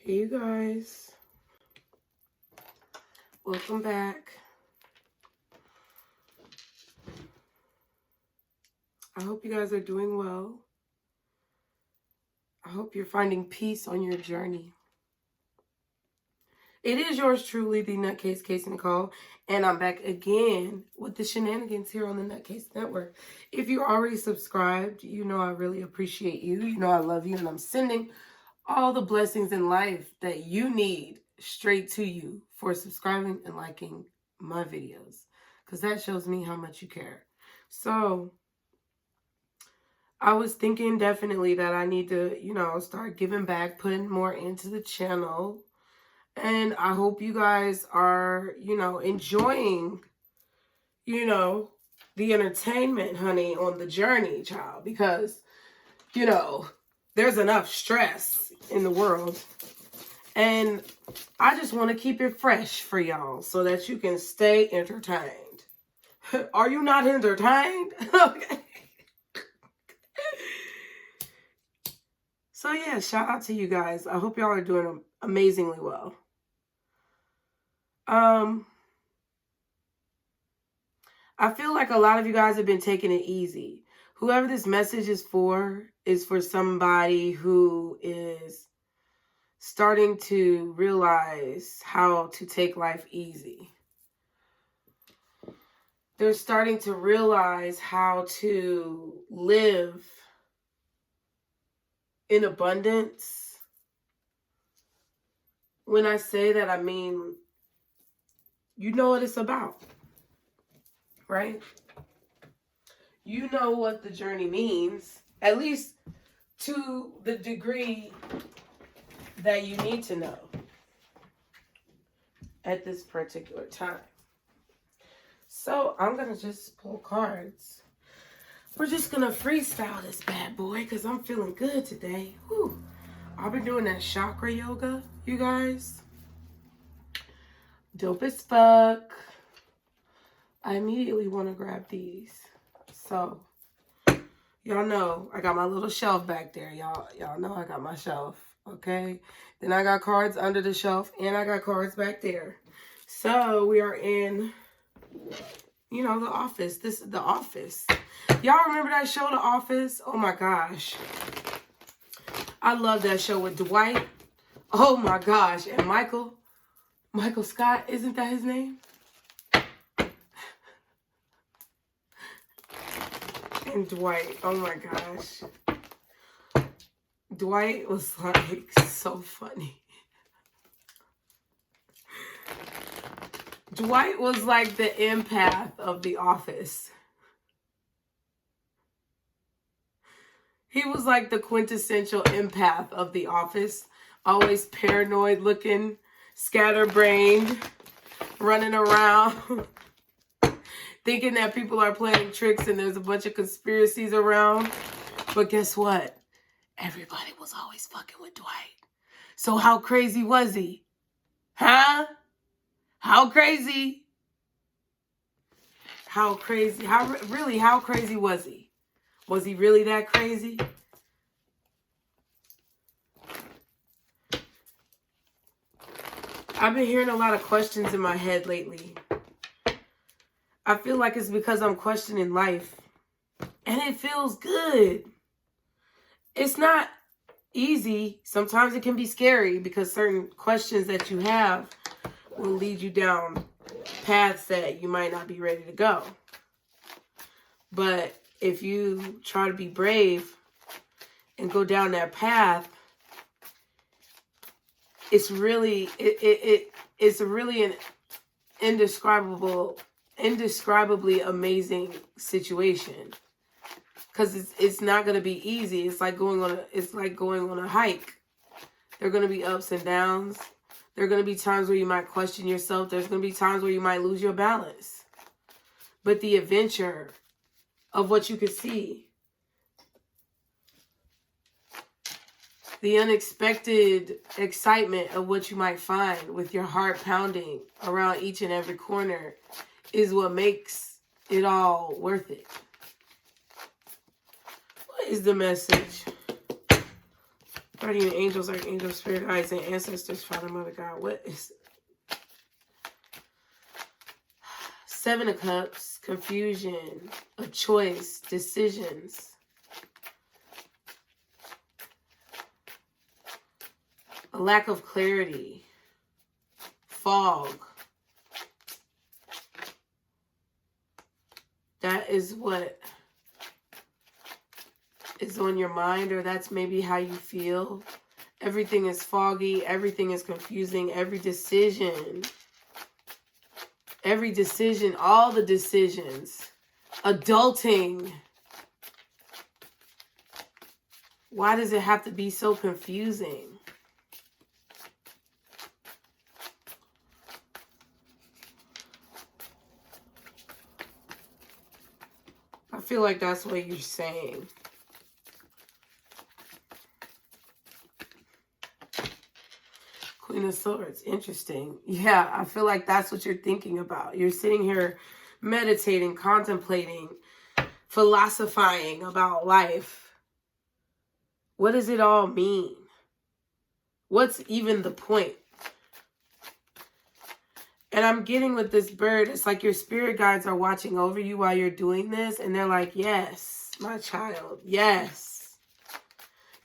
Hey you guys, welcome back. I hope you guys are doing well. I hope you're finding peace on your journey. It is yours truly, the Nutcase, Case Nicole, and I'm back again with the shenanigans here on the Nutcase Network. If you're already subscribed, you know I really appreciate you. You know I love you, and I'm sending all the blessings in life that you need straight to you for subscribing and liking my videos, because that shows me how much you care. So I was thinking definitely that I need to, start giving back, putting more into the channel. And I hope you guys are, enjoying, the entertainment, honey, on the journey, child. Because, there's enough stress in the world. And I just want to keep it fresh for y'all so that you can stay entertained. Are you not entertained? Okay. So yeah, shout out to you guys. I hope y'all are doing amazingly well. I feel like a lot of you guys have been taking it easy. Whoever this message is for somebody who is starting to realize how to take life easy. They're starting to realize how to live in abundance. When I say that, I mean, you know what it's about, right? You know what the journey means, at least to the degree that you need to know at this particular time. So I'm going to just pull cards. We're just going to freestyle this bad boy because I'm feeling good today. Whew. I've been doing that chakra yoga, you guys. Dope as fuck. I immediately want to grab these. So, y'all know I got my little shelf back there. Y'all know I got my shelf, okay? Then I got cards under the shelf, and I got cards back there. So, we are in, the office. This is The Office. Y'all remember that show, The Office? Oh, my gosh. I love that show with Dwight. Oh, my gosh. And Michael Scott, isn't that his name? And Dwight, oh my gosh. Dwight was like so funny. Dwight was like the empath of The Office. He was like the quintessential empath of The Office. Always paranoid looking, scatterbrained, running around. Thinking that people are playing tricks and there's a bunch of conspiracies around. But guess what? Everybody was always fucking with Dwight. So how crazy was he? Huh? How crazy? How crazy? How crazy was he? Was he really that crazy? I've been hearing a lot of questions in my head lately. I feel like it's because I'm questioning life. And it feels good. It's not easy. Sometimes it can be scary because certain questions that you have will lead you down paths that you might not be ready to go. But if you try to be brave and go down that path, it's really an indescribably amazing situation, because it's not going to be easy. It's like going on a hike. There are going to be ups and downs. There are going to be times where you might question yourself. There's going to be times where you might lose your balance. But the adventure of what you could see, the unexpected excitement of what you might find with your heart pounding around each and every corner is what makes it all worth it. What is the message Guardian angels, archangels, spirit guides, and ancestors, Father, Mother, God. What is Seven of Cups? Confusion, a choice, decisions. A lack of clarity. Fog. That is what is on your mind, or that's maybe how you feel. Everything is foggy. Everything is confusing. Every decision, all the decisions. Adulting. Why does it have to be so confusing? I feel like that's what you're saying. Queen of Swords. Interesting. Yeah, I feel like that's what you're thinking about. You're sitting here meditating, contemplating, philosophizing about life. What does it all mean? What's even the point? And I'm getting with this bird, it's like your spirit guides are watching over you while you're doing this. And they're like, yes, my child, yes.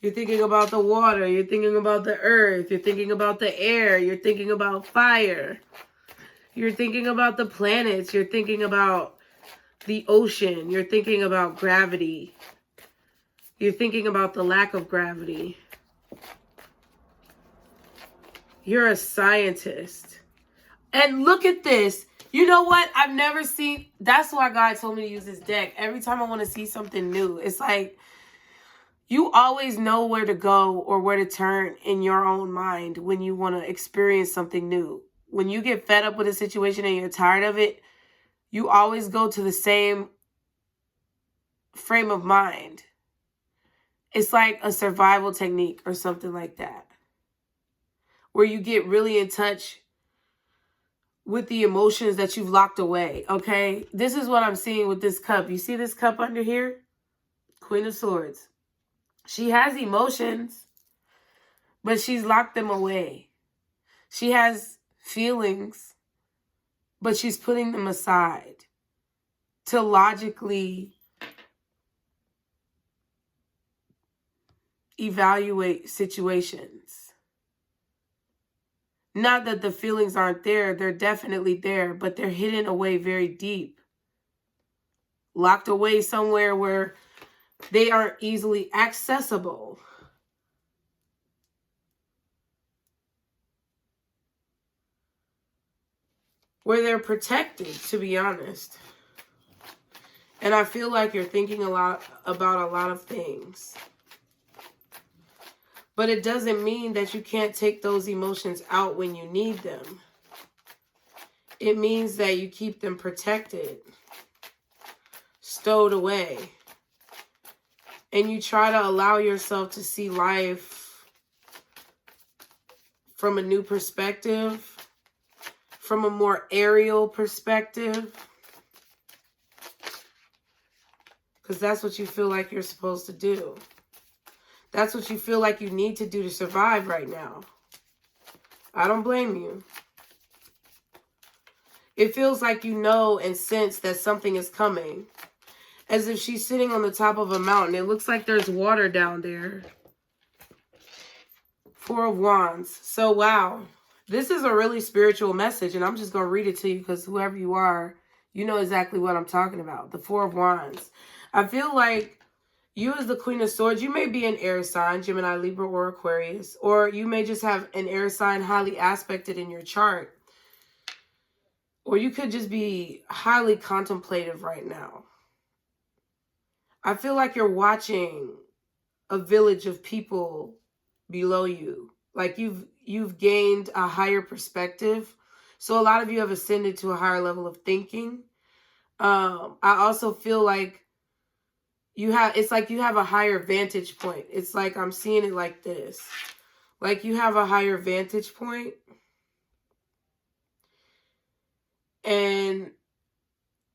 You're thinking about the water. You're thinking about the earth. You're thinking about the air. You're thinking about fire. You're thinking about the planets. You're thinking about the ocean. You're thinking about gravity. You're thinking about the lack of gravity. You're a scientist. And look at this. You know what? I've never seen... That's why God told me to use this deck. Every time I want to see something new, it's like you always know where to go or where to turn in your own mind when you want to experience something new. When you get fed up with a situation and you're tired of it, you always go to the same frame of mind. It's like a survival technique or something like that, where you get really in touch with the emotions that you've locked away, okay? This is what I'm seeing with this cup. You see this cup under here? Queen of Swords. She has emotions, but she's locked them away. She has feelings, but she's putting them aside to logically evaluate situations. Not that the feelings aren't there. They're definitely there, but they're hidden away very deep. Locked away somewhere where they aren't easily accessible. Where they're protected, to be honest. And I feel like you're thinking a lot about a lot of things. But it doesn't mean that you can't take those emotions out when you need them. It means that you keep them protected, stowed away. And you try to allow yourself to see life from a new perspective, from a more aerial perspective. Because that's what you feel like you're supposed to do. That's what you feel like you need to do to survive right now. I don't blame you. It feels like you know and sense that something is coming. As if she's sitting on the top of a mountain. It looks like there's water down there. Four of Wands. So, wow. This is a really spiritual message. And I'm just going to read it to you because whoever you are, you know exactly what I'm talking about. The Four of Wands. I feel like you as the Queen of Swords, you may be an air sign, Gemini, Libra, or Aquarius. Or you may just have an air sign highly aspected in your chart. Or you could just be highly contemplative right now. I feel like you're watching a village of people below you. Like you've gained a higher perspective. So a lot of you have ascended to a higher level of thinking. I also feel like it's like you have a higher vantage point. It's like I'm seeing it like this. Like you have a higher vantage point. And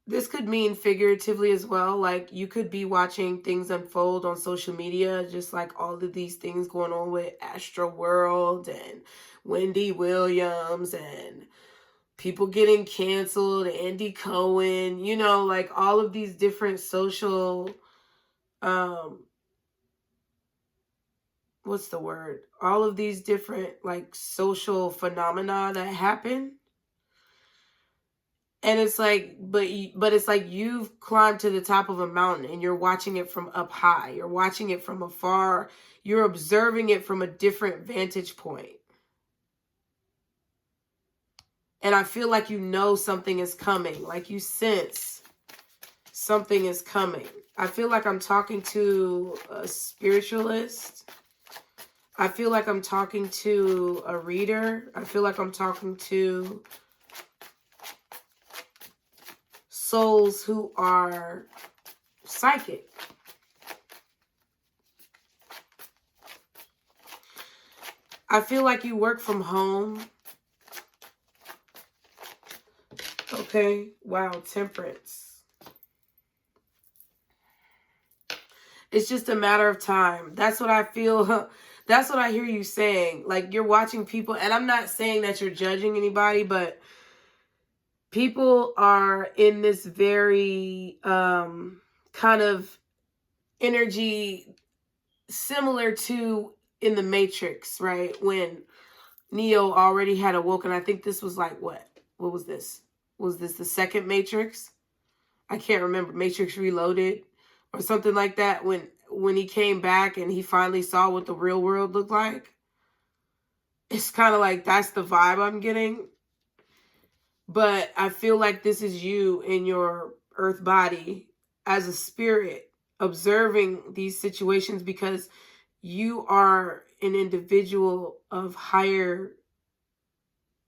this could mean figuratively as well. Like you could be watching things unfold on social media, just like all of these things going on with Astro World and Wendy Williams and people getting canceled, Andy Cohen, you know, like all of these different social, what's the word? All of these different like social phenomena that happen. And it's like, but it's like you've climbed to the top of a mountain and you're watching it from up high. You're watching it from afar. You're observing it from a different vantage point. And I feel like you know something is coming. Like you sense something is coming. I feel like I'm talking to a spiritualist. I feel like I'm talking to a reader. I feel like I'm talking to souls who are psychic. I feel like you work from home. Okay. Wow. Temperance. It's just a matter of time. That's what I feel. That's what I hear you saying. Like you're watching people, and I'm not saying that you're judging anybody, but people are in this very kind of energy similar to in the Matrix, right? When Neo already had awoken. I think this was like what was this? Was this the second Matrix? I can't remember. Matrix Reloaded or something like that. When he came back and he finally saw what the real world looked like. It's kind of like that's the vibe I'm getting. But I feel like this is you in your earth body as a spirit observing these situations because you are an individual of higher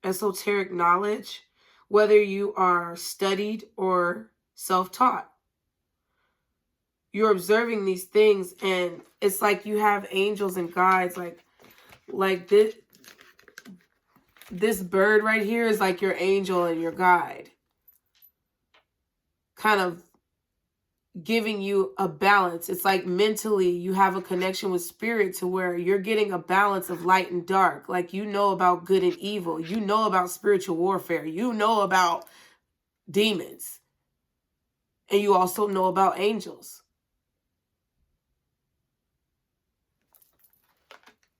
esoteric knowledge, whether you are studied or self-taught. You're observing these things and it's like you have angels and guides like this bird right here is like your angel and your guide. Kind of giving you a balance. It's like mentally you have a connection with spirit to where you're getting a balance of light and dark. Like you know about good and evil. You know about spiritual warfare. You know about demons. And you also know about angels.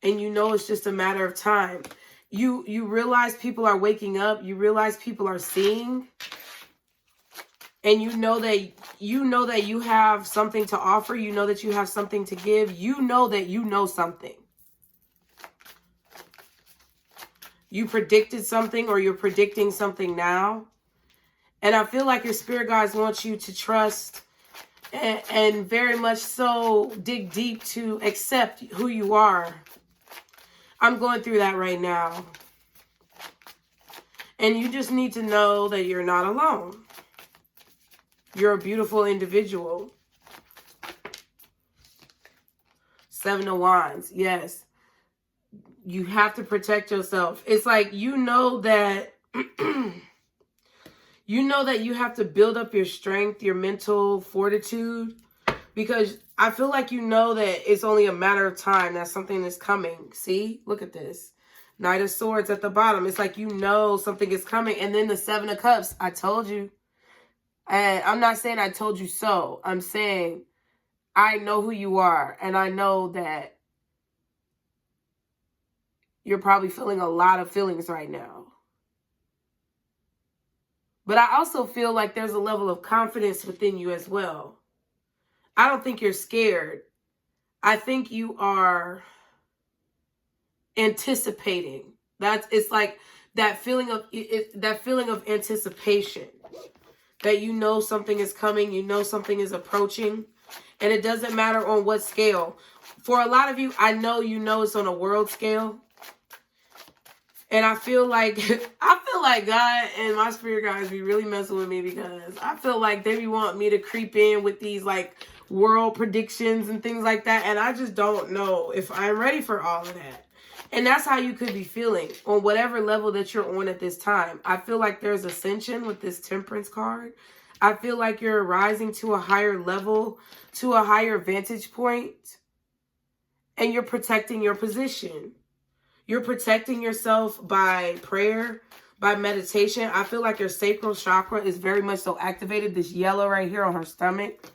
And you know it's just a matter of time. You realize people are waking up. You realize people are seeing. And you know that you have something to offer. You know that you have something to give. You know that you know something. You predicted something or you're predicting something now. And I feel like your spirit guides want you to trust and very much so dig deep to accept who you are. I'm going through that right now. And you just need to know that you're not alone. You're a beautiful individual. 7 of Wands. Yes. You have to protect yourself. It's like you know that you know that you have to build up your strength, your mental fortitude, because I feel like you know that it's only a matter of time that something is coming. See? Look at this. Knight of Swords at the bottom. It's like you know something is coming. And then the 7 of Cups. I told you. And I'm not saying I told you so. I'm saying I know who you are. And I know that you're probably feeling a lot of feelings right now. But I also feel like there's a level of confidence within you as well. I don't think you're scared. I think you are anticipating. It's like that feeling of anticipation. That you know something is coming, you know something is approaching, and it doesn't matter on what scale. For a lot of you, I know you know it's on a world scale. And I feel like God and my spirit guides be really messing with me because I feel like they be wanting me to creep in with these like world predictions and things like that. And I just don't know if I'm ready for all of that. And that's how you could be feeling on whatever level that you're on at this time. I feel like there's ascension with this Temperance card. I feel like you're rising to a higher level, to a higher vantage point, and you're protecting your position. You're protecting yourself by prayer, by meditation. I feel like your sacral chakra is very much so activated. This yellow right here on her stomach.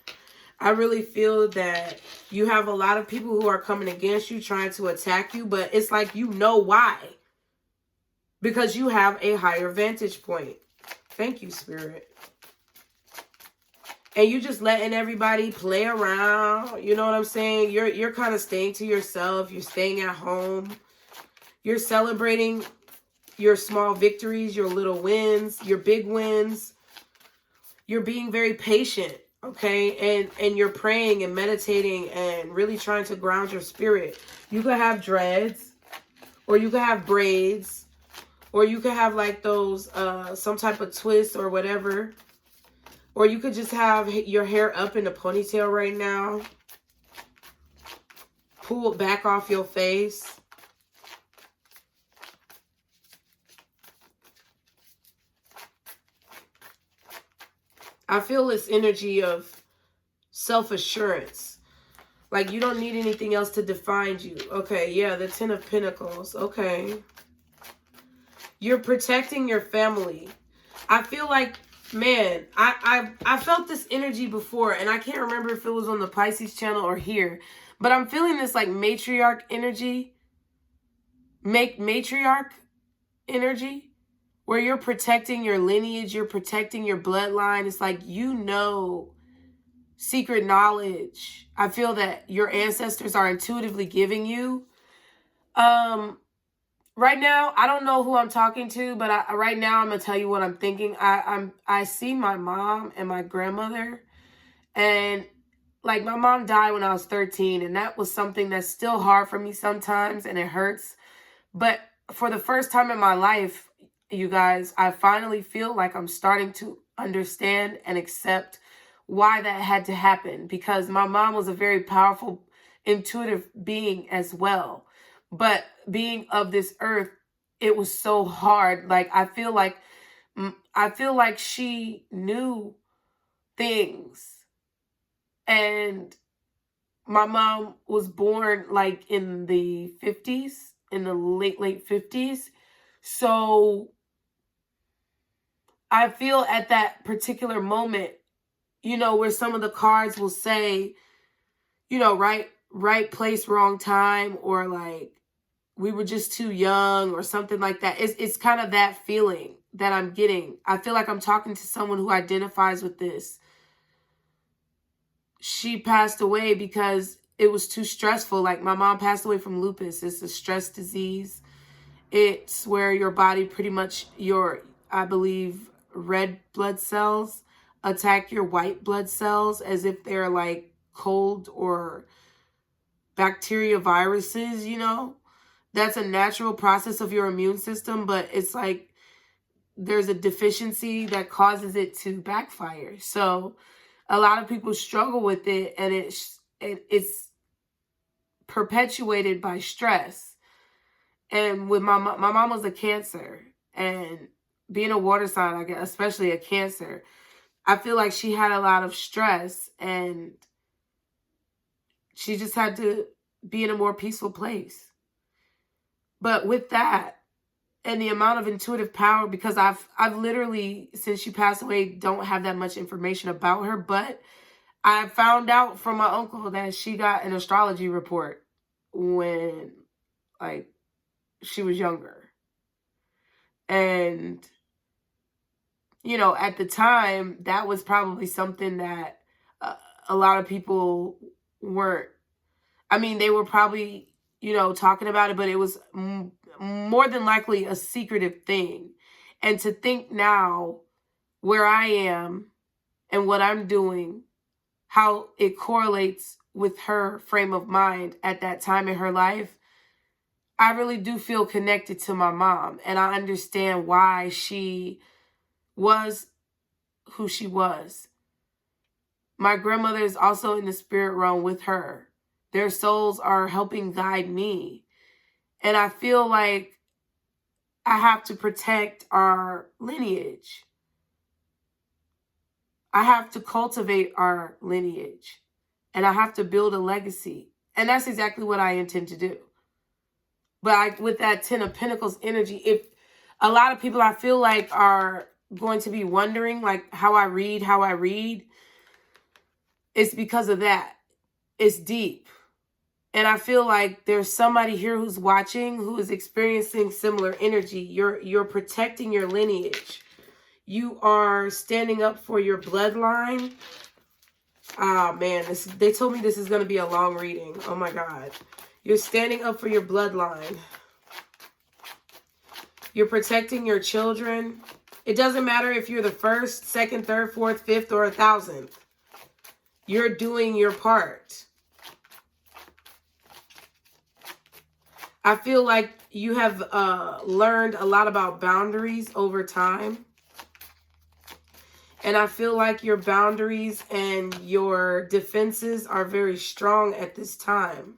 I really feel that you have a lot of people who are coming against you, trying to attack you, but it's like you know why. Because you have a higher vantage point. Thank you, Spirit. And you just letting everybody play around. You know what I'm saying? You're kind of staying to yourself. You're staying at home. You're celebrating your small victories, your little wins, your big wins. You're being very patient, okay? And you're praying and meditating and really trying to ground your spirit. You could have dreads, or you could have braids, or you could have like those, some type of twist or whatever. Or you could just have your hair up in a ponytail right now. Pull it back off your face. I feel this energy of self-assurance. Like you don't need anything else to define you. Okay, yeah, the Ten of Pentacles. Okay. You're protecting your family. I feel like, man, I felt this energy before, and I can't remember if it was on the Pisces channel or here, but I'm feeling this like matriarch energy. Matriarch energy, where you're protecting your lineage, you're protecting your bloodline. It's like, you know, secret knowledge. I feel that your ancestors are intuitively giving you. Right now, I don't know who I'm talking to, but right now I'm going to tell you what I'm thinking. I see my mom and my grandmother, and like my mom died when I was 13, and that was something that's still hard for me sometimes, and it hurts. But for the first time in my life, you guys, I finally feel like I'm starting to understand and accept why that had to happen, because my mom was a very powerful, intuitive being as well. But being of this earth, it was so hard. Like I feel like she knew things. And my mom was born like in the 50s, in the late 50s. So I feel at that particular moment, you know, where some of the cards will say, you know, right place, wrong time, or like we were just too young or something like that. It's kind of that feeling that I'm getting. I feel like I'm talking to someone who identifies with this. She passed away because it was too stressful. Like my mom passed away from lupus. It's a stress disease. It's where your body pretty much, I believe, red blood cells attack your white blood cells as if they're like cold or bacteria, viruses, you know. That's a natural process of your immune system, but it's like there's a deficiency that causes it to backfire. So a lot of people struggle with it, and it's perpetuated by stress. And with my mom was a Cancer, and being a water sign, I guess, especially a Cancer, I feel like she had a lot of stress, and she just had to be in a more peaceful place. But with that, and the amount of intuitive power, because I've literally, since she passed away, don't have that much information about her, but I found out from my uncle that she got an astrology report when like she was younger. And you know, at the time, that was probably something that a lot of people weren't, I mean, they were probably, you know, talking about it, but it was more than likely a secretive thing. And to think now where I am and what I'm doing, how it correlates with her frame of mind at that time in her life, I really do feel connected to my mom. And I understand why she was who she was. My grandmother is also in the spirit realm with her. Their souls are helping guide me. And I feel like I have to protect our lineage. I have to cultivate our lineage. And I have to build a legacy. And that's exactly what I intend to do. But with that 10 of Pentacles energy, if a lot of people I feel like are going to be wondering like how I read, it's because of that. It's deep. And I feel like there's somebody here who's watching who is experiencing similar energy. You're protecting your lineage. You are standing up for your bloodline. Ah, man, they told me this is going to be a long reading. Oh, my God. You're standing up for your bloodline. You're protecting your children. It doesn't matter if you're the first, second, third, fourth, fifth, or 1,000th. You're doing your part. I feel like you have learned a lot about boundaries over time. And I feel like your boundaries and your defenses are very strong at this time.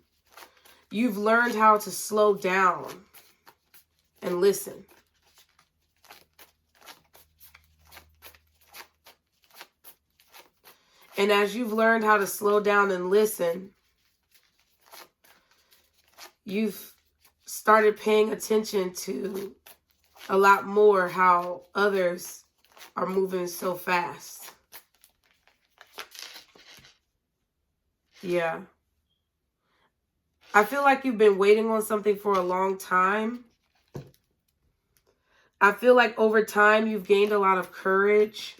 You've learned how to slow down and listen. And as you've learned how to slow down and listen, you've started paying attention to a lot more how others are moving so fast. Yeah. I feel like you've been waiting on something for a long time. I feel like over time you've gained a lot of courage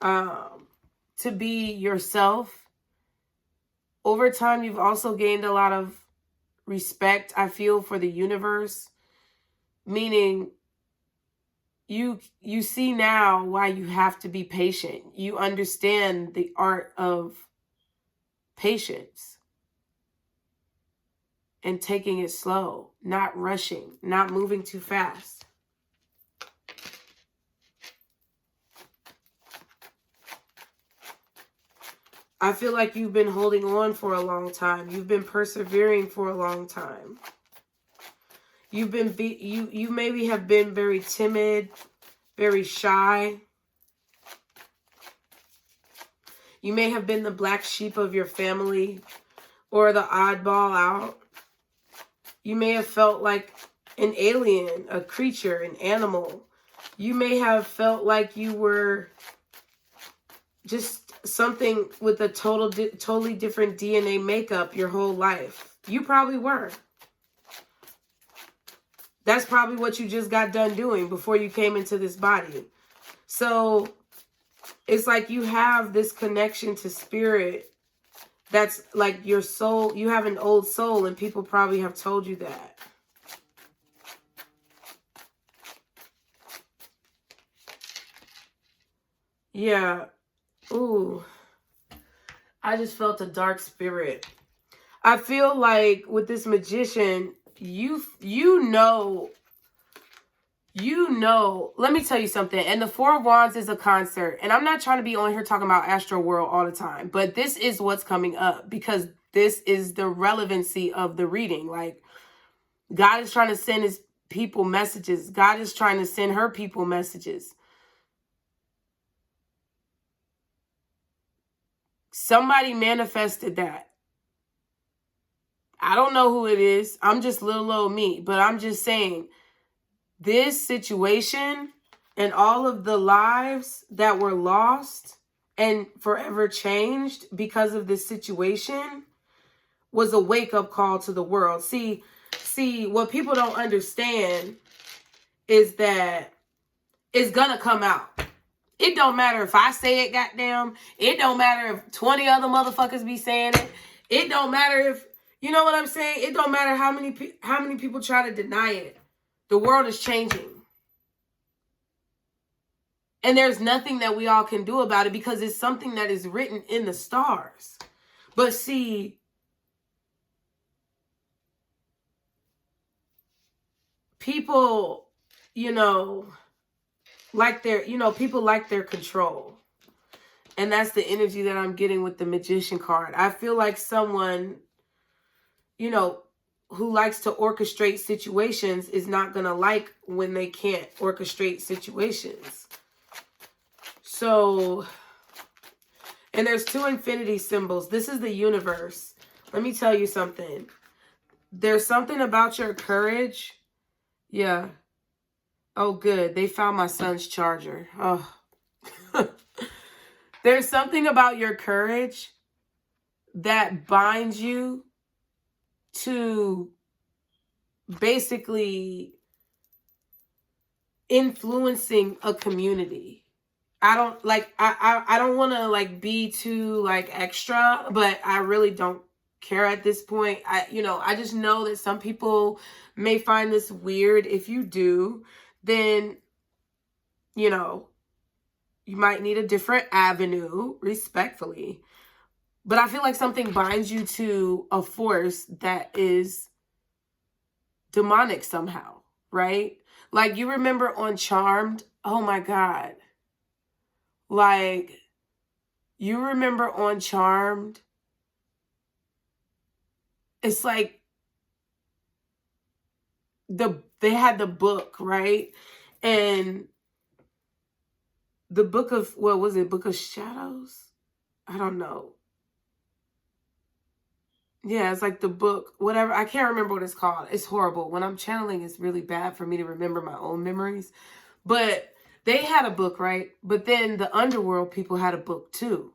to be yourself. Over time you've also gained a lot of respect, I feel, for the universe. Meaning you see now why you have to be patient. You understand the art of patience and taking it slow, not rushing, not moving too fast. I feel like you've been holding on for a long time. You've been persevering for a long time. You've been you maybe have been very timid, very shy. You may have been the black sheep of your family or the oddball out. You may have felt like an alien, a creature, an animal. You may have felt like you were just something with a totally different DNA makeup your whole life. You probably were. That's probably what you just got done doing before you came into this body. So it's like you have this connection to spirit that's like your soul. You have an old soul and people probably have told you that. Yeah. Ooh. I just felt a dark spirit. I feel like with this magician, you know, let me tell you something. And the Four of Wands is a concert. And I'm not trying to be on here talking about Astro World all the time. But this is what's coming up. Because this is the relevancy of the reading. Like, God is trying to send his people messages. God is trying to send her people messages. Somebody manifested that. I don't know who it is. I'm just little old me. But I'm just saying, this situation and all of the lives that were lost and forever changed because of this situation was a wake-up call to the world. See, what people don't understand is that it's gonna come out. It don't matter if I say it, goddamn. It don't matter if 20 other motherfuckers be saying it. It don't matter if, you know what I'm saying? It don't matter how many people try to deny it. The world is changing. And there's nothing that we all can do about it because it's something that is written in the stars. But see, people, people like their control. And that's the energy that I'm getting with the Magician card. I feel like someone, who likes to orchestrate situations is not going to like when they can't orchestrate situations. So, and there's 2 infinity symbols. This is the universe. Let me tell you something. There's something about your courage. Yeah. Oh, good. They found my son's charger. Oh. There's something about your courage that binds you to basically influencing a community. I don't like, I don't want to like be too like extra, but I really don't care at this point. I just know that some people may find this weird. If you do, then, you might need a different avenue, respectfully. But I feel like something binds you to a force that is demonic somehow, right? Like, you remember on Charmed? Oh my God. Like, you remember on Charmed? It's like they had the book, right? And the book of, what was it? Book of Shadows? I don't know. Yeah, it's like the book, whatever. I can't remember what it's called. It's horrible. When I'm channeling, it's really bad for me to remember my own memories. But they had a book, right? But then the underworld people had a book too.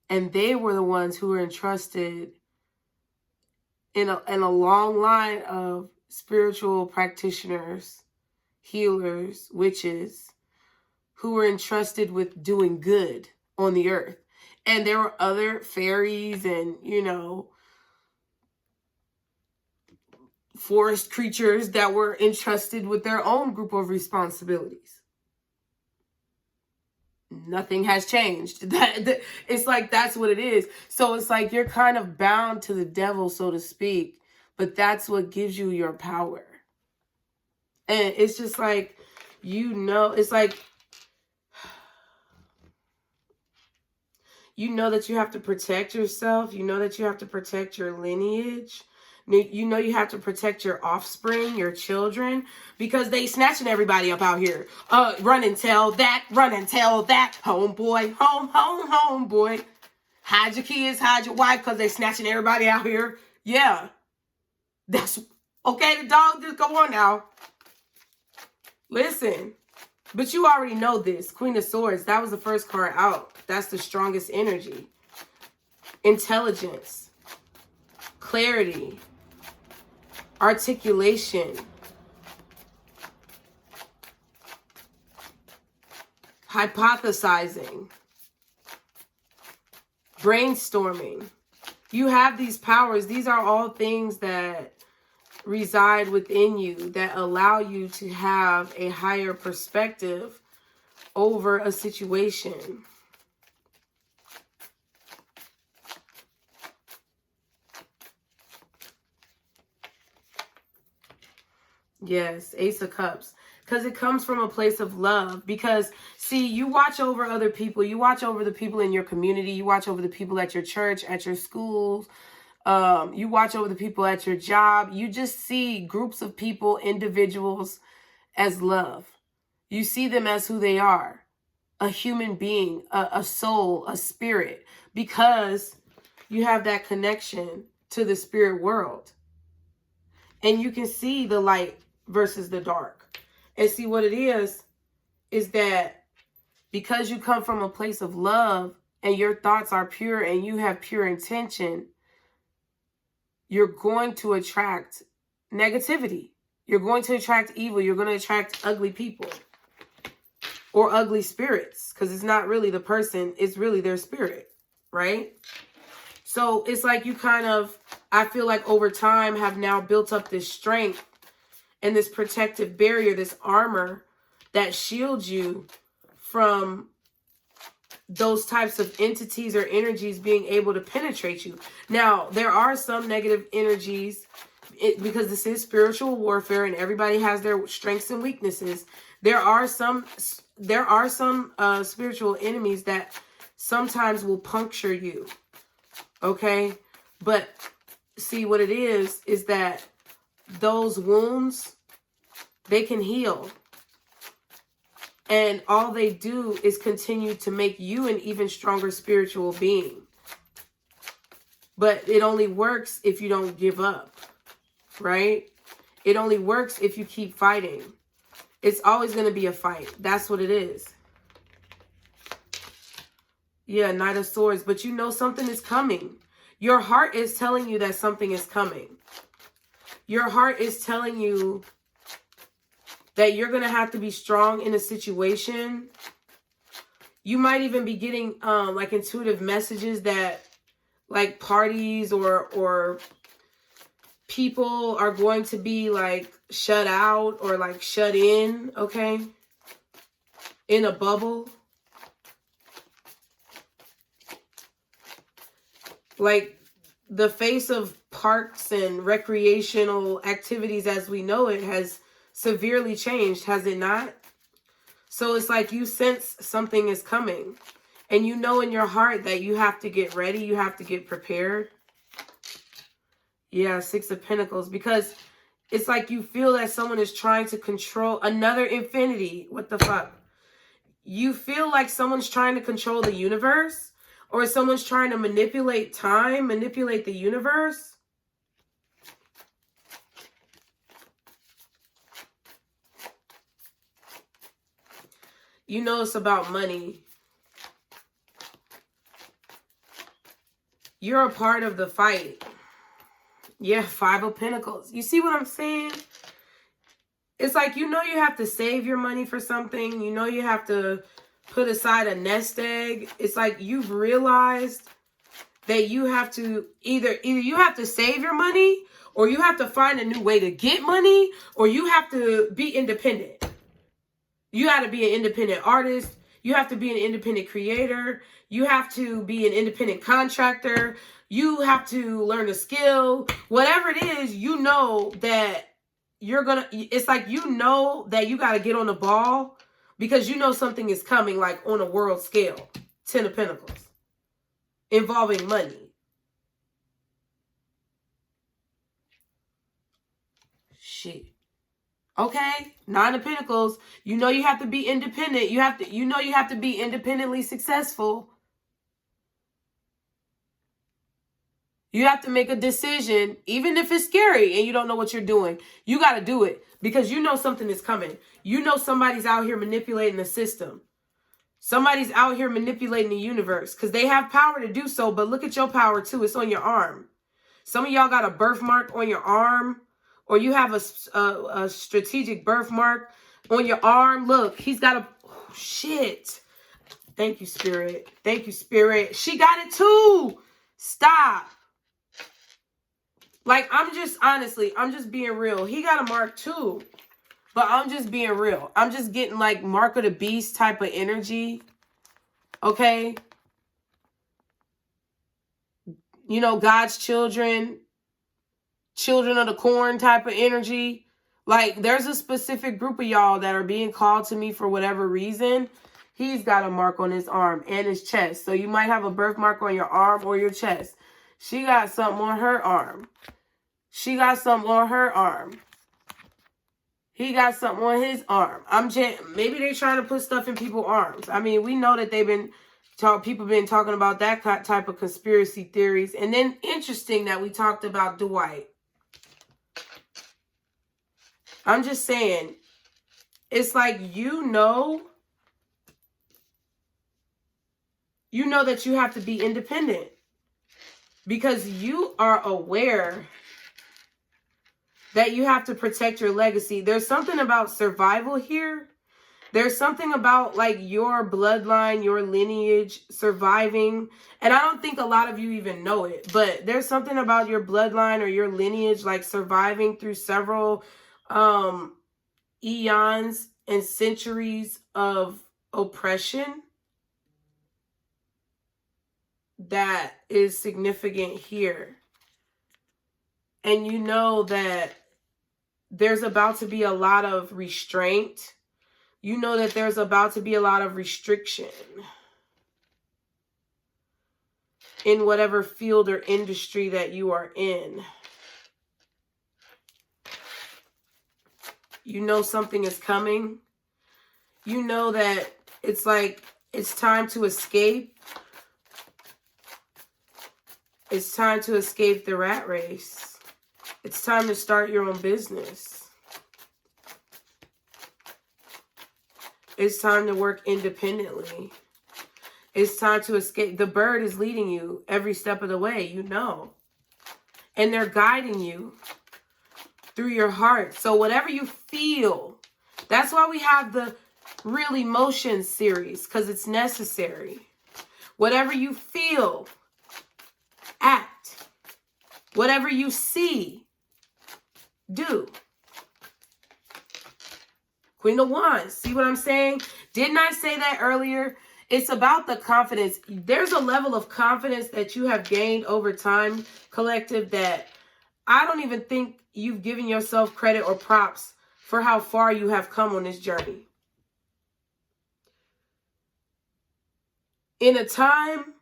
And they were the ones who were entrusted in a long line of spiritual practitioners, healers, witches, who were entrusted with doing good on the earth. And there were other fairies and, forest creatures that were entrusted with their own group of responsibilities. Nothing has changed. It's like, that's what it is. So it's like you're kind of bound to the devil, so to speak, but that's what gives you your power. And it's just like, it's like, that you have to protect yourself. You know that you have to protect your lineage. You have to protect your offspring, your children, because they snatching everybody up out here. Run and tell that, homeboy, homeboy. Hide your kids, hide your wife, because they snatching everybody out here. Yeah. That's, okay, the dog, just go on now. Listen, but you already know this. Queen of Swords, that was the first card out. That's the strongest energy. Intelligence, clarity, articulation, hypothesizing, brainstorming. You have these powers. These are all things that reside within you that allow you to have a higher perspective over a situation. Yes, Ace of Cups. Because it comes from a place of love. Because, see, you watch over other people. You watch over the people in your community. You watch over the people at your church, at your schools. You watch over the people at your job. You just see groups of people, individuals, as love. You see them as who they are. A human being, a soul, a spirit. Because you have that connection to the spirit world. And you can see the light versus the dark. And see, what it is that because you come from a place of love and your thoughts are pure and you have pure intention, you're going to attract negativity. You're going to attract evil. You're going to attract ugly people or ugly spirits, because it's not really the person, it's really their spirit, right? So it's like you kind of, I feel like over time have now built up this strength and this protective barrier, this armor that shields you from those types of entities or energies being able to penetrate you. Now, there are some negative energies because this is spiritual warfare and everybody has their strengths and weaknesses. There are some spiritual enemies that sometimes will puncture you. Okay? But see, what it is that those wounds, they can heal. And all they do is continue to make you an even stronger spiritual being. But it only works if you don't give up, right? It only works if you keep fighting. It's always going to be a fight. That's what it is. Yeah, Knight of Swords. But you know something is coming. Your heart is telling you that something is coming. Your heart is telling you that you're going to have to be strong in a situation. You might even be getting like intuitive messages that like parties or people are going to be like shut out or like shut in, okay? In a bubble. Like the face of parks and recreational activities as we know it has severely changed, has it not? So it's like you sense something is coming. And you know in your heart that you have to get ready. You have to get prepared. Yeah, Six of Pentacles. Because it's like you feel that someone is trying to control another infinity. What the fuck? You feel like someone's trying to control the universe. Or someone's trying to manipulate time, manipulate the universe. You know it's about money. You're a part of the fight. Yeah, Five of Pentacles. You see what I'm saying? It's like, you know you have to save your money for something. You know you have to put aside a nest egg. It's like you've realized that you have to either you have to save your money, or you have to find a new way to get money, or you have to be independent. You got to be an independent artist. You have to be an independent creator. You have to be an independent contractor. You have to learn a skill. Whatever it is, you know that you're going to, it's like you know that you got to get on the ball because you know something is coming, like on a world scale. Ten of Pentacles. Involving money. Shit. Okay, Nine of Pentacles. You know you have to be independent. You know you have to be independently successful. You have to make a decision, even if it's scary and you don't know what you're doing. You got to do it because you know something is coming. You know somebody's out here manipulating the system. Somebody's out here manipulating the universe because they have power to do so. But look at your power too. It's on your arm. Some of y'all got a birthmark on your arm. Or you have a strategic birthmark on your arm. Look, he's got a... Oh, shit. Thank you, Spirit. Thank you, Spirit. She got it too. Stop. Like, I'm just being real. He got a mark too. But I'm just being real. I'm just getting like Mark of the Beast type of energy. Okay? You know, God's children... Children of the Corn type of energy. Like, there's a specific group of y'all that are being called to me for whatever reason. He's got a mark on his arm and his chest. So you might have a birthmark on your arm or your chest. She got something on her arm. She got something on her arm. He got something on his arm. Maybe they're trying to put stuff in people's arms. I mean, we know that people been talking about that type of conspiracy theories. And then interesting that we talked about Dwight. I'm just saying, it's like you know that you have to be independent because you are aware that you have to protect your legacy. There's something about survival here. There's something about like your bloodline, your lineage surviving. And I don't think a lot of you even know it, but there's something about your bloodline or your lineage like surviving through several eons and centuries of oppression that is significant here. And you know that there's about to be a lot of restraint. You know that there's about to be a lot of restriction in whatever field or industry that you are in. You know something is coming. You know that it's like it's time to escape. It's time to escape the rat race. It's time to start your own business. It's time to work independently. It's time to escape. The bird is leading you every step of the way, you know. And they're guiding you through your heart. So whatever you feel, that's why we have the Real Emotions series, because it's necessary. Whatever you feel, act. Whatever you see, do. Queen of Wands. See what I'm saying? Didn't I say that earlier? It's about the confidence. There's a level of confidence that you have gained over time, collective, that I don't even think you've given yourself credit or props for how far you have come on this journey. In a time,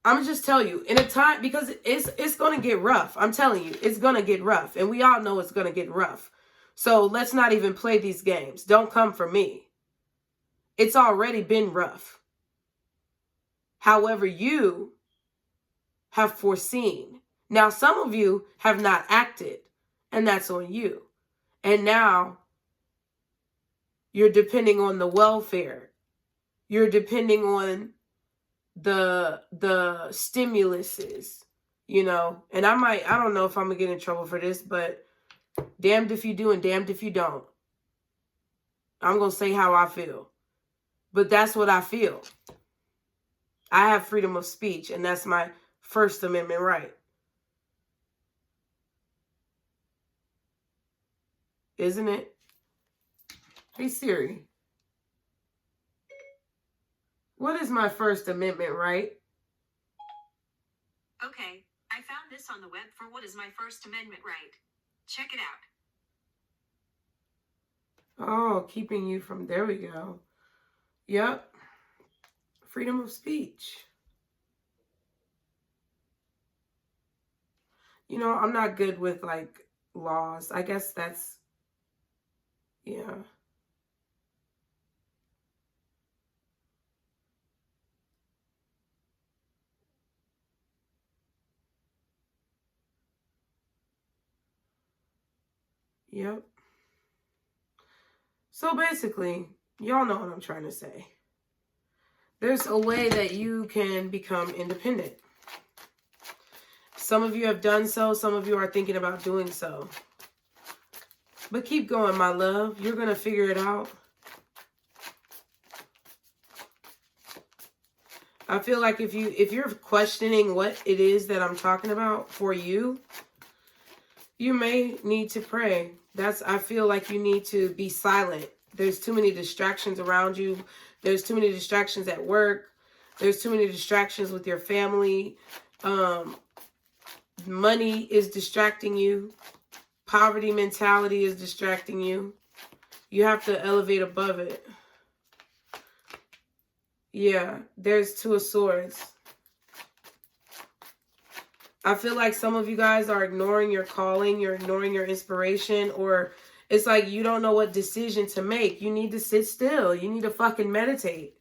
I'm going to just tell you, in a time, because it's going to get rough. I'm telling you, it's going to get rough. And we all know it's going to get rough. So let's not even play these games. Don't come for me. It's already been rough. However, you have foreseen. Now, some of you have not acted, and that's on you. And now you're depending on the welfare. You're depending on the stimuluses, you know. And I don't know if I'm going to get in trouble for this, but damned if you do and damned if you don't. I'm going to say how I feel. But that's what I feel. I have freedom of speech, and that's my First Amendment right. Isn't it? Hey, Siri. What is my First Amendment right? Okay, I found this on the web for what is my First Amendment right. Check it out. Oh, keeping you from, there we go. Yep. Freedom of speech. You know, I'm not good with, like, laws. I guess that's, yeah. Yep. So basically, y'all know what I'm trying to say. There's a way that you can become independent. Some of you have done so. Some of you are thinking about doing so. But keep going, my love. You're going to figure it out. I feel like if you're questioning what it is that I'm talking about for you, you may need to pray. I feel like you need to be silent. There's too many distractions around you. There's too many distractions at work. There's too many distractions with your family. Money is distracting you. Poverty mentality is distracting you. You have to elevate above it. Yeah, there's Two of Swords. I feel like some of you guys are ignoring your calling, you're ignoring your inspiration, or it's like you don't know what decision to make. You need to sit still. You need to fucking meditate.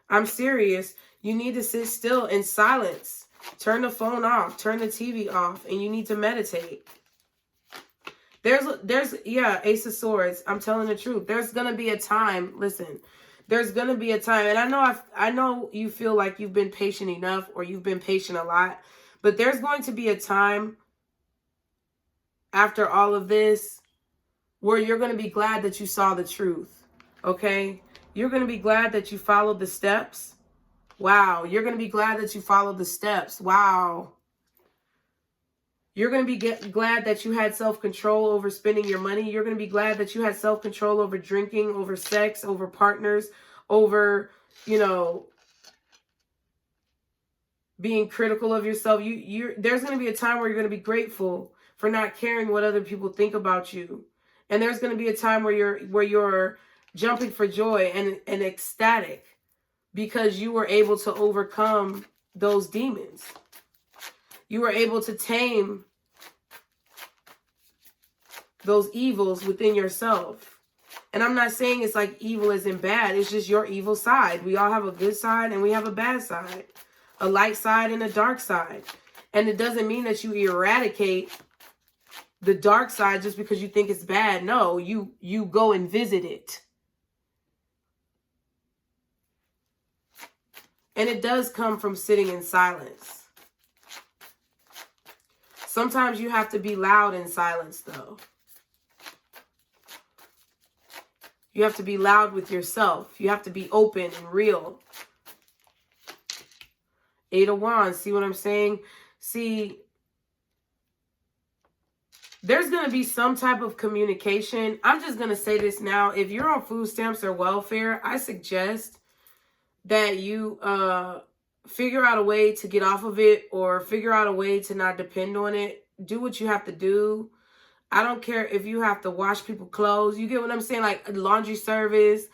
I'm serious. You need to sit still in silence. Turn the phone off. Turn the TV off. And you need to meditate. Yeah, Ace of Swords. I'm telling the truth. There's going to be a time. Listen, there's going to be a time. And I know you feel like you've been patient enough, or you've been patient a lot. But there's going to be a time after all of this where you're going to be glad that you saw the truth. Okay? You're going to be glad that you followed the steps. Wow. You're going to be glad that you followed the steps. Wow. You're going to be glad that you had self-control over spending your money. You're going to be glad that you had self-control over drinking, over sex, over partners, over, you know, being critical of yourself. There's going to be a time where you're going to be grateful for not caring what other people think about you. And there's going to be a time where you're jumping for joy and ecstatic because you were able to overcome those demons. You were able to tame those evils within yourself. And I'm not saying it's like evil isn't bad. It's just your evil side. We all have a good side and we have a bad side. A light side and a dark side. And it doesn't mean that you eradicate the dark side just because you think it's bad. No, you go and visit it. And it does come from sitting in silence. Sometimes you have to be loud in silence, though. You have to be loud with yourself. You have to be open and real. 8 of Wands, see what I'm saying? See, there's going to be some type of communication. I'm just going to say this now. If you're on food stamps or welfare, I suggest that you figure out a way to get off of it or figure out a way to not depend on it. Do what you have to do. I don't care if you have to wash people's clothes. You get what I'm saying? Like laundry service,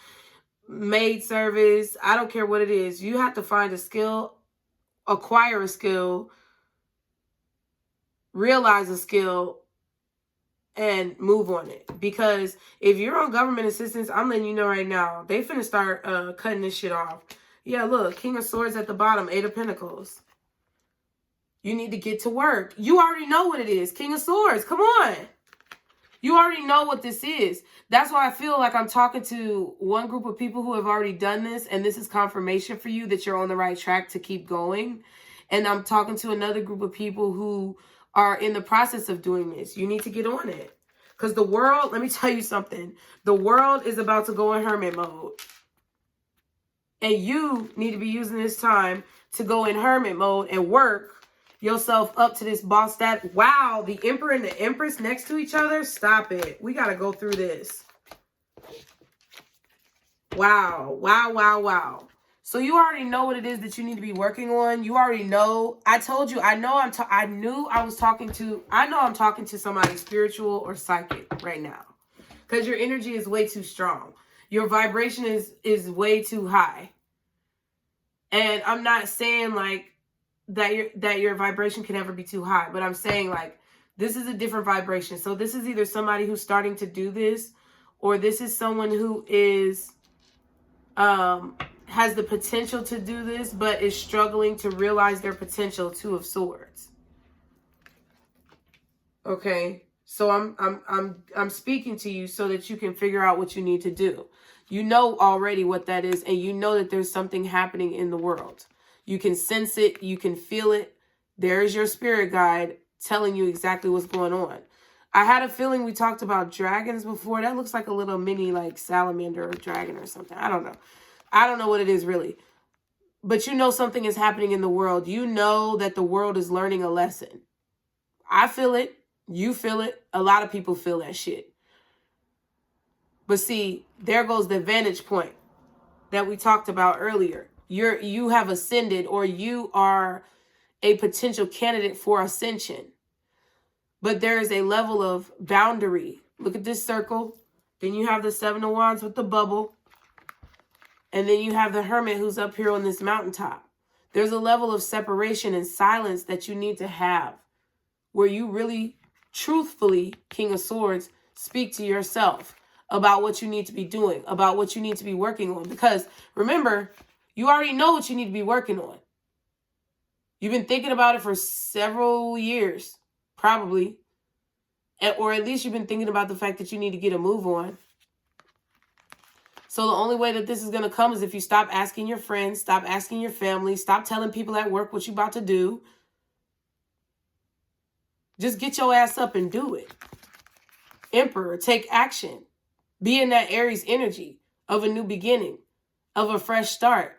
maid service. I don't care what it is. You have to find a skill, acquire a skill, realize a skill, and move on it. Because if you're on government assistance, I'm letting you know right now, they finna start cutting this shit off. Yeah, look, King of Swords at the bottom, 8 of Pentacles. You need to get to work. You already know what it is. King of Swords, come on. You already know what this is. That's why I feel like I'm talking to one group of people who have already done this, and this is confirmation for you that you're on the right track to keep going. And I'm talking to another group of people who are in the process of doing this. You need to get on it. Because the world, let me tell you something. The world is about to go in hermit mode. And you need to be using this time to go in hermit mode and work yourself up to this boss stat. Wow, the Emperor and the Empress next to each other? Stop it. We got to go through this. Wow, wow, wow, wow. So you already know what it is that you need to be working on. You already know. I told you, I know I'm talking to somebody spiritual or psychic right now. Because your energy is way too strong. Your vibration is way too high. And I'm not saying like that your vibration can never be too high, but I'm saying like this is a different vibration. So this is either somebody who's starting to do this, or this is someone who is has the potential to do this but is struggling to realize their potential. 2 of Swords. Okay? So I'm speaking to you so that you can figure out what you need to do. You know already what that is, and you know that there's something happening in the world. You can sense it. You can feel it. There is your spirit guide telling you exactly what's going on. I had a feeling we talked about dragons before. That looks like a little mini like salamander or dragon or something. I don't know. I don't know what it is really. But you know something is happening in the world. You know that the world is learning a lesson. I feel it. You feel it. A lot of people feel that shit. But see, there goes the vantage point that we talked about earlier. You have ascended, or you are a potential candidate for ascension. But there is a level of boundary. Look at this circle. Then you have the 7 of Wands with the bubble. And then you have the Hermit who's up here on this mountaintop. There's a level of separation and silence that you need to have, where you really, truthfully, King of Swords, speak to yourself about what you need to be doing, about what you need to be working on. Because remember, you already know what you need to be working on. You've been thinking about it for several years, probably. Or at least you've been thinking about the fact that you need to get a move on. So the only way that this is going to come is if you stop asking your friends, stop asking your family, stop telling people at work what you're about to do. Just get your ass up and do it. Emperor, take action. Be in that Aries energy of a new beginning, of a fresh start.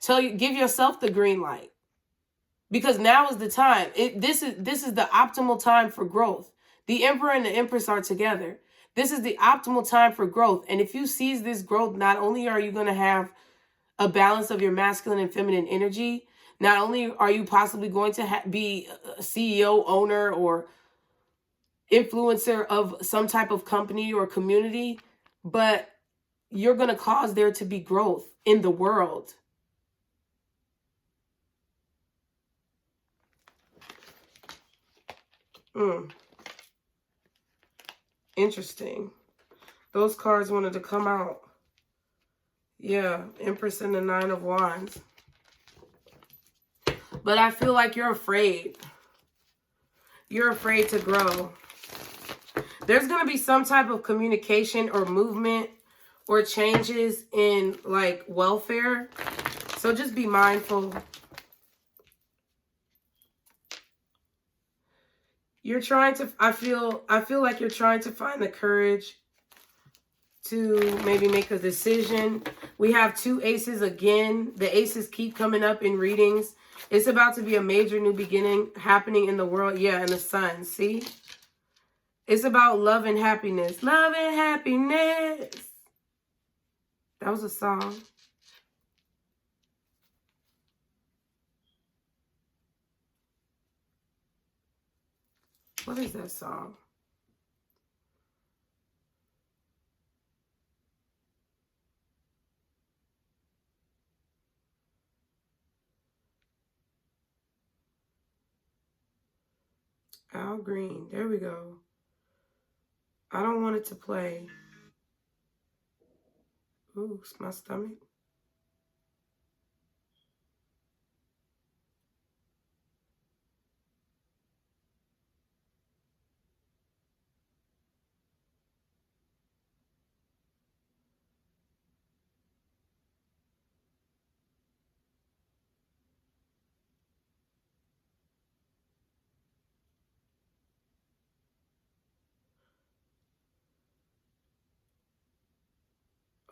Give yourself the green light. Because now is the time. This is the optimal time for growth. The Emperor and the Empress are together. This is the optimal time for growth. And if you seize this growth, not only are you going to have a balance of your masculine and feminine energy, not only are you possibly going to be a CEO, owner, or influencer of some type of company or community, but you're going to cause there to be growth in the world. Interesting. Those cards wanted to come out. Yeah, Empress and the Nine of Wands. But I feel like you're afraid. You're afraid to grow. There's going to be some type of communication or movement or changes in like welfare. So just be mindful. You're trying to, I feel like you're trying to find the courage to maybe make a decision. We have 2 aces again. The aces keep coming up in readings. It's about to be a major new beginning happening in the world. Yeah, and the sun, see? It's about love and happiness. Love and happiness. That was a song. What is that song? Al Green. There we go. I don't want it to play. Ooh, it's my stomach.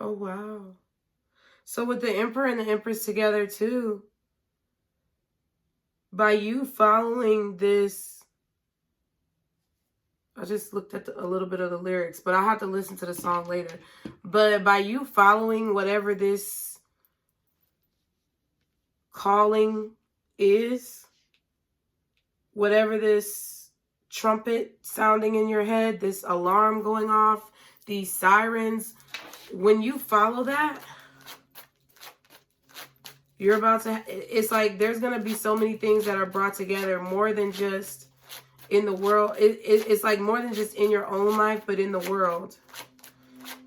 Oh, wow. So with the Emperor and the Empress together too, by you following this, I just looked at a little bit of the lyrics, but I'll have to listen to the song later. But by you following whatever this calling is, whatever this trumpet sounding in your head, this alarm going off, these sirens, when you follow that, you're about to, it's like there's going to be so many things that are brought together, more than just in the world. It's like more than just in your own life, but in the world.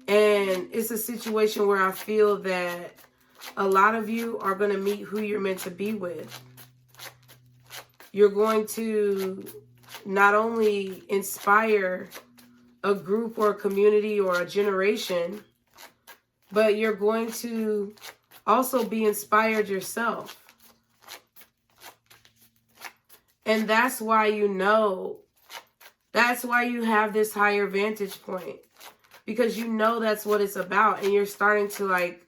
And it's a situation where I feel that a lot of you are going to meet who you're meant to be with. You're going to not only inspire a group or a community or a generation, but you're going to also be inspired yourself. And that's why that's why you have this higher vantage point. Because you know that's what it's about. And you're starting to like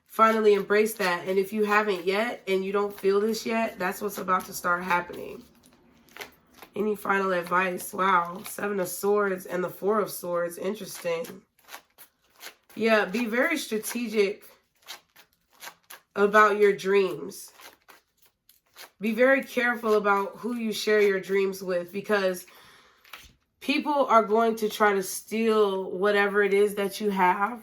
finally embrace that. And if you haven't yet and you don't feel this yet, that's what's about to start happening. Any final advice? Wow. 7 of Swords and the 4 of Swords. Interesting. Yeah, be very strategic about your dreams. Be very careful about who you share your dreams with, because people are going to try to steal whatever it is that you have.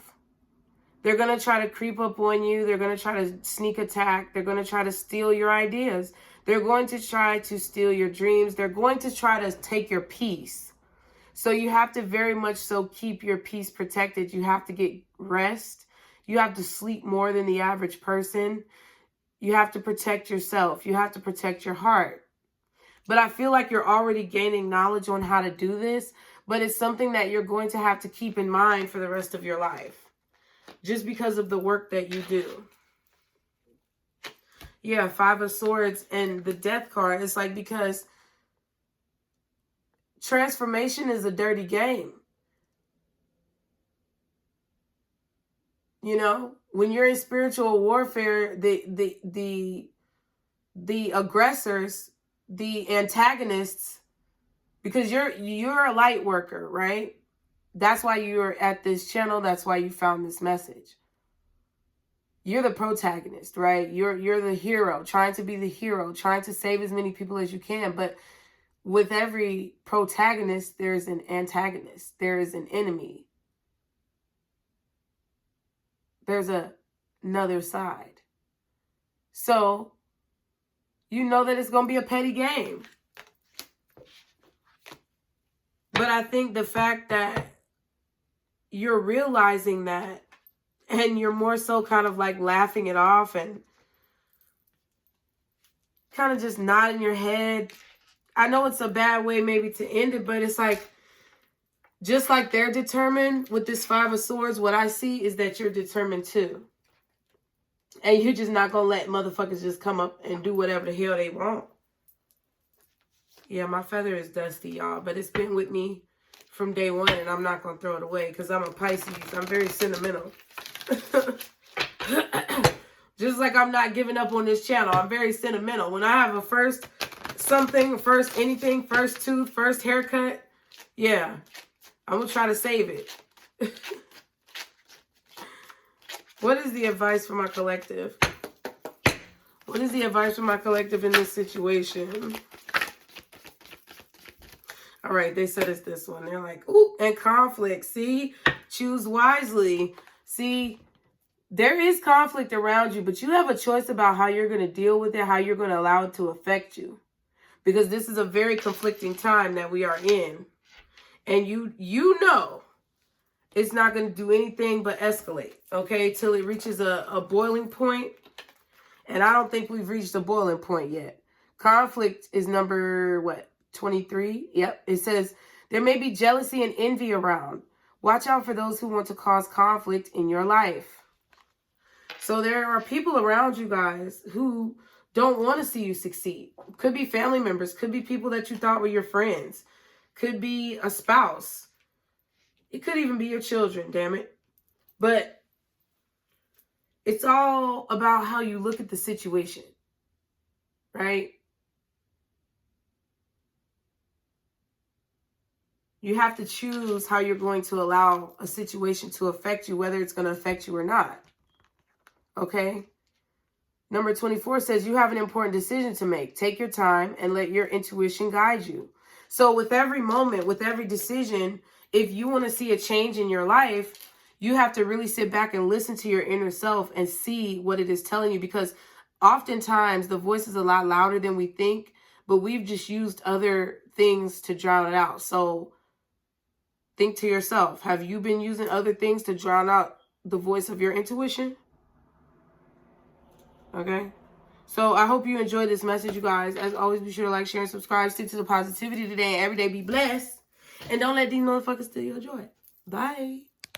They're going to try to creep up on you. They're going to try to sneak attack. They're going to try to steal your ideas. They're going to try to steal your dreams. They're going to try to take your peace. So you have to very much so keep your peace protected. You have to get rest. You have to sleep more than the average person. You have to protect yourself. You have to protect your heart. But I feel like you're already gaining knowledge on how to do this, but it's something that you're going to have to keep in mind for the rest of your life, just because of the work that you do. Yeah, 5 of Swords and the Death card. It's like, because transformation is a dirty game. You know, when you're in spiritual warfare, the aggressors, the antagonists, because you're a light worker, right? That's why you're at this channel. That's why you found this message. You're the protagonist, right? You're the hero, trying to be the hero, trying to save as many people as you can. But with every protagonist, there's an antagonist. There is an enemy. There's another side. So you know that it's going to be a petty game. But I think the fact that you're realizing that, and you're more so kind of like laughing it off and kind of just nodding your head. I know it's a bad way maybe to end it, but it's like, just like they're determined with this Five of Swords, what I see is that you're determined too. And you're just not going to let motherfuckers just come up and do whatever the hell they want. Yeah, my feather is dusty, y'all, but it's been with me from day one, and I'm not going to throw it away because I'm a Pisces. I'm very sentimental. Just like I'm not giving up on this channel. I'm very sentimental. When I have a first something, first anything, first tooth, first haircut, yeah, I'm going to try to save it. What is the advice for my collective? What is the advice for my collective in this situation? All right, they said it's this one. They're like, ooh, and conflict. See, choose wisely. See, there is conflict around you, but you have a choice about how you're going to deal with it, how you're going to allow it to affect you. Because this is a very conflicting time that we are in. And you know it's not going to do anything but escalate, okay, till it reaches a boiling point. And I don't think we've reached a boiling point yet. Conflict is number, what, 23? Yep. It says, there may be jealousy and envy around. Watch out for those who want to cause conflict in your life. So there are people around you guys who don't want to see you succeed. Could be family members. Could be people that you thought were your friends. Could be a spouse. It could even be your children, damn it. But it's all about how you look at the situation, right? You have to choose how you're going to allow a situation to affect you, whether it's going to affect you or not. Okay? Number 24 says you have an important decision to make. Take your time and let your intuition guide you. So with every moment, with every decision, if you want to see a change in your life, you have to really sit back and listen to your inner self and see what it is telling you. Because oftentimes the voice is a lot louder than we think, but we've just used other things to drown it out. So think to yourself, have you been using other things to drown out the voice of your intuition? Okay? So I hope you enjoyed this message, you guys. As always, be sure to like, share, and subscribe. Stick to the positivity today and every day. Be blessed. And don't let these motherfuckers steal your joy. Bye.